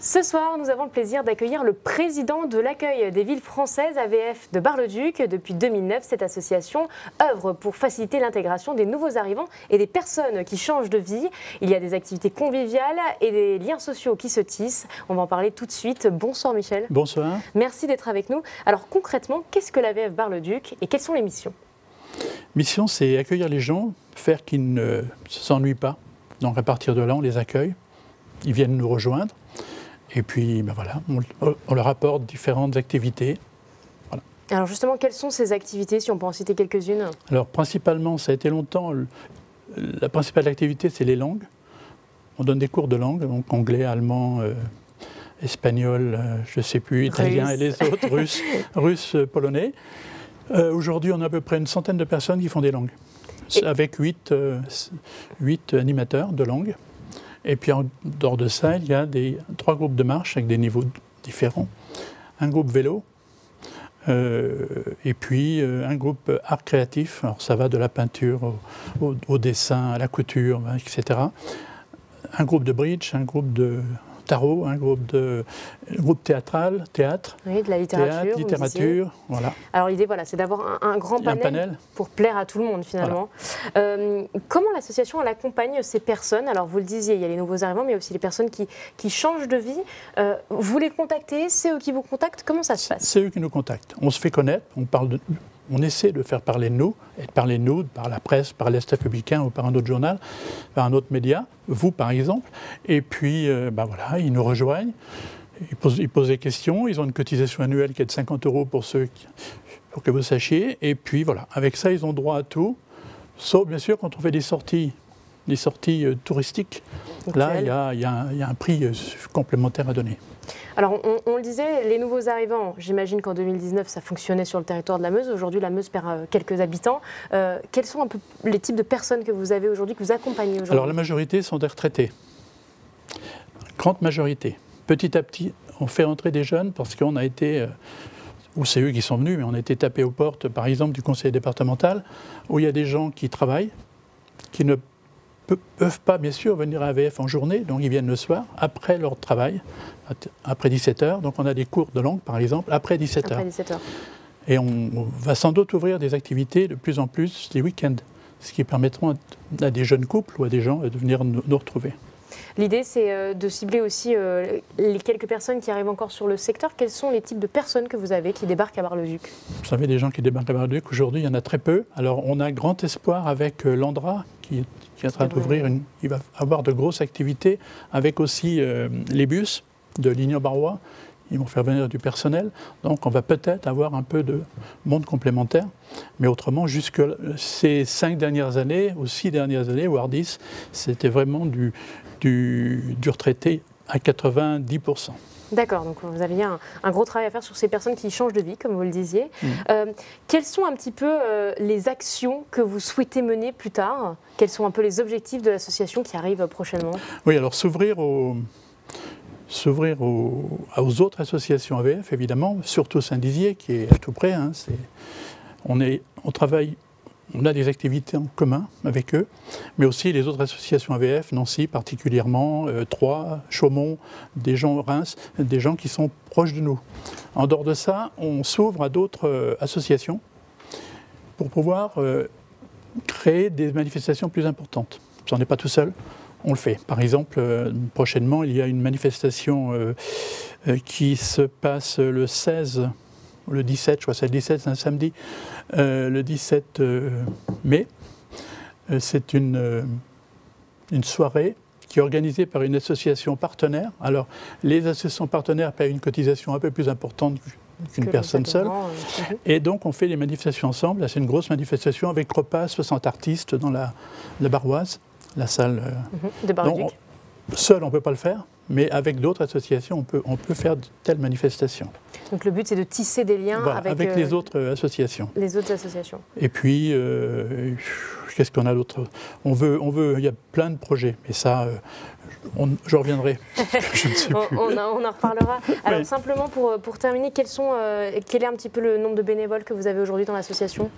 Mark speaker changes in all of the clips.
Speaker 1: Ce soir, nous avons le plaisir d'accueillir le président de l'accueil des villes françaises AVF de Bar-le-Duc. Depuis 2009, cette association œuvre pour faciliter l'intégration des nouveaux arrivants et des personnes qui changent de vie. Il y a des activités conviviales et des liens sociaux qui se tissent. On va en parler tout de suite. Bonsoir Michel.
Speaker 2: Bonsoir.
Speaker 1: Merci d'être avec nous. Alors concrètement, qu'est-ce que l'AVF Bar-le-Duc et quelles sont les missions?
Speaker 2: Mission, c'est accueillir les gens, faire qu'ils ne s'ennuient pas. Donc à partir de là, on les accueille, ils viennent nous rejoindre. Et puis, ben voilà, on leur apporte différentes activités. Voilà.
Speaker 1: Alors justement, quelles sont ces activités, si on peut en citer quelques-unes?
Speaker 2: Alors principalement, ça a été longtemps, la principale activité, c'est les langues. On donne des cours de langue, donc anglais, allemand, espagnol, je ne sais plus, italien et les autres, russe, polonais. Aujourd'hui, on a à peu près une centaine de personnes qui font des langues, avec 8 animateurs de langue. Et puis en dehors de ça, il y a 3 groupes de marche avec des niveaux différents. Un groupe vélo, et puis un groupe art créatif. Alors ça va de la peinture au dessin, à la couture, etc. Un groupe de bridge, un groupe de tarot, un groupe théâtral, théâtre.
Speaker 1: Oui, de la
Speaker 2: littérature, voilà.
Speaker 1: Alors l'idée, voilà, c'est d'avoir un grand panel pour plaire à tout le monde finalement. Voilà. Comment l'association elle accompagne ces personnes? Alors vous le disiez, il y a les nouveaux arrivants, mais il y a aussi les personnes qui changent de vie. Vous les contactez, c'est eux qui vous contactent, comment ça se passe?
Speaker 2: C'est eux qui nous contactent. On se fait connaître, on essaie de faire parler de nous, et de parler de nous par la presse, par l'Est républicain ou par un autre journal, par un autre média, vous par exemple. Et puis, voilà, ils nous rejoignent, ils posent des questions, ils ont une cotisation annuelle qui est de 50 € pour que vous sachiez. Et puis voilà, avec ça, ils ont droit à tout, sauf bien sûr quand on fait des sorties touristiques. Là, il y a un prix complémentaire à donner.
Speaker 1: Alors, on le disait, les nouveaux arrivants, j'imagine qu'en 2019, ça fonctionnait sur le territoire de la Meuse. Aujourd'hui, la Meuse perd quelques habitants. Quels sont un peu les types de personnes que vous avez aujourd'hui, que vous accompagnez aujourd'hui?
Speaker 2: Alors, la majorité sont des retraités. Grande majorité. Petit à petit, on fait entrer des jeunes parce qu'on a été, ou c'est eux qui sont venus, mais on a été tapés aux portes, par exemple, du conseil départemental, où il y a des gens qui travaillent, qui ne peuvent pas, bien sûr, venir à AVF en journée, donc ils viennent le soir, après leur travail, après 17 h. Donc on a des cours de langue, par exemple, après 17 h.
Speaker 1: Après 17 h.
Speaker 2: Et on va sans doute ouvrir des activités de plus en plus les week-ends, ce qui permettront à des jeunes couples ou à des gens de venir nous retrouver.
Speaker 1: L'idée, c'est de cibler aussi les quelques personnes qui arrivent encore sur le secteur. Quels sont les types de personnes que vous avez qui débarquent à Bar-le-Duc?
Speaker 2: Vous savez, des gens qui débarquent à Bar-le-Duc, aujourd'hui, il y en a très peu. Alors, on a grand espoir avec l'Andra, qui est en train d'ouvrir, il va avoir de grosses activités, avec aussi les bus de Lignon-Barrois. Ils vont faire venir du personnel. Donc, on va peut-être avoir un peu de monde complémentaire. Mais autrement, jusque ces 5 dernières années, ou 6 dernières années, voire 10, c'était vraiment du retraité à 90 %.
Speaker 1: D'accord, donc vous aviez un gros travail à faire sur ces personnes qui changent de vie, comme vous le disiez. Quelles sont un petit peu les actions que vous souhaitez mener plus tard? Quels sont un peu les objectifs de l'association qui arrivent prochainement?
Speaker 2: Oui, alors s'ouvrir aux autres associations AVF, évidemment, surtout Saint-Dizier, qui est à tout près. Hein, on travaille. On a des activités en commun avec eux, mais aussi les autres associations AVF, Nancy particulièrement, Troyes, Chaumont, des gens Reims, des gens qui sont proches de nous. En dehors de ça, on s'ouvre à d'autres associations pour pouvoir créer des manifestations plus importantes. On n'est pas tout seul, on le fait. Par exemple, prochainement, il y a une manifestation qui se passe le 16, le 17, je crois que c'est le 17, c'est un samedi, le 17 mai. C'est une soirée qui est organisée par une association partenaire. Alors, les associations partenaires payent une cotisation un peu plus importante qu'une personne seule. Et donc, on fait des manifestations ensemble. Là, c'est une grosse manifestation avec repas, 60 artistes dans la Barroise, la salle
Speaker 1: de Bar-le-Duc.
Speaker 2: Seul, on ne peut pas le faire, mais avec d'autres associations, on peut faire de telles manifestations.
Speaker 1: Donc le but, c'est de tisser des liens
Speaker 2: avec les autres associations.
Speaker 1: Les autres associations.
Speaker 2: Et puis, qu'est-ce qu'on a d'autre? Il y a plein de projets, mais ça, je reviendrai. Je ne sais plus.
Speaker 1: On en reparlera. Alors simplement, pour terminer, quel est un petit peu le nombre de bénévoles que vous avez aujourd'hui dans l'association?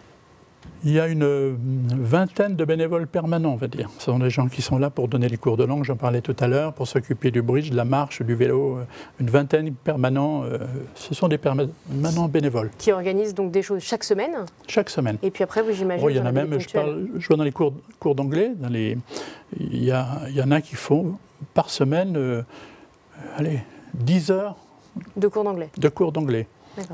Speaker 2: Il y a une vingtaine de bénévoles permanents, on va dire. Ce sont des gens qui sont là pour donner les cours de langue, j'en parlais tout à l'heure, pour s'occuper du bridge, de la marche, du vélo. Une vingtaine permanents. Ce sont des permanents bénévoles.
Speaker 1: Qui organisent donc des choses chaque semaine?
Speaker 2: Chaque semaine.
Speaker 1: Et puis après, vous, j'imagine,
Speaker 2: il y en a même, je vois dans les cours d'anglais, il y en a qui font par semaine 10 heures
Speaker 1: de cours d'anglais.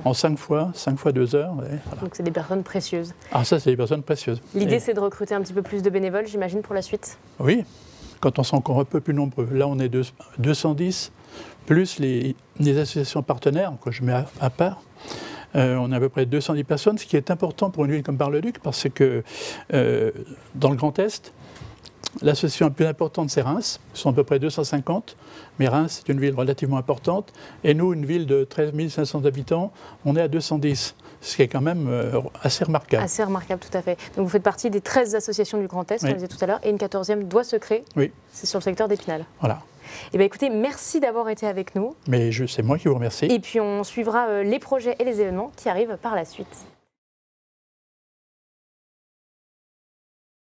Speaker 2: En 5 fois 2 heures.
Speaker 1: Voilà. Donc c'est des personnes précieuses.
Speaker 2: Ah, ça, c'est des personnes précieuses.
Speaker 1: L'idée, c'est de recruter un petit peu plus de bénévoles, j'imagine, pour la suite?
Speaker 2: Oui, quand on sera encore un peu plus nombreux. Là, on est 210, plus les associations partenaires que je mets à part. On a à peu près 210 personnes, ce qui est important pour une ville comme Bar-le-Duc, parce que dans le Grand Est, l'association la plus importante, c'est Reims, ce sont à peu près 250, mais Reims, c'est une ville relativement importante, et nous, une ville de 13 500 habitants, on est à 210, ce qui est quand même assez remarquable.
Speaker 1: Assez remarquable, tout à fait. Donc vous faites partie des 13 associations du Grand Est, on le disait tout à l'heure, et une 14e doit se créer, c'est sur le secteur d'Épinal.
Speaker 2: Voilà.
Speaker 1: Eh bien, écoutez, merci d'avoir été avec nous.
Speaker 2: Mais c'est moi qui vous remercie.
Speaker 1: Et puis on suivra les projets et les événements qui arrivent par la suite.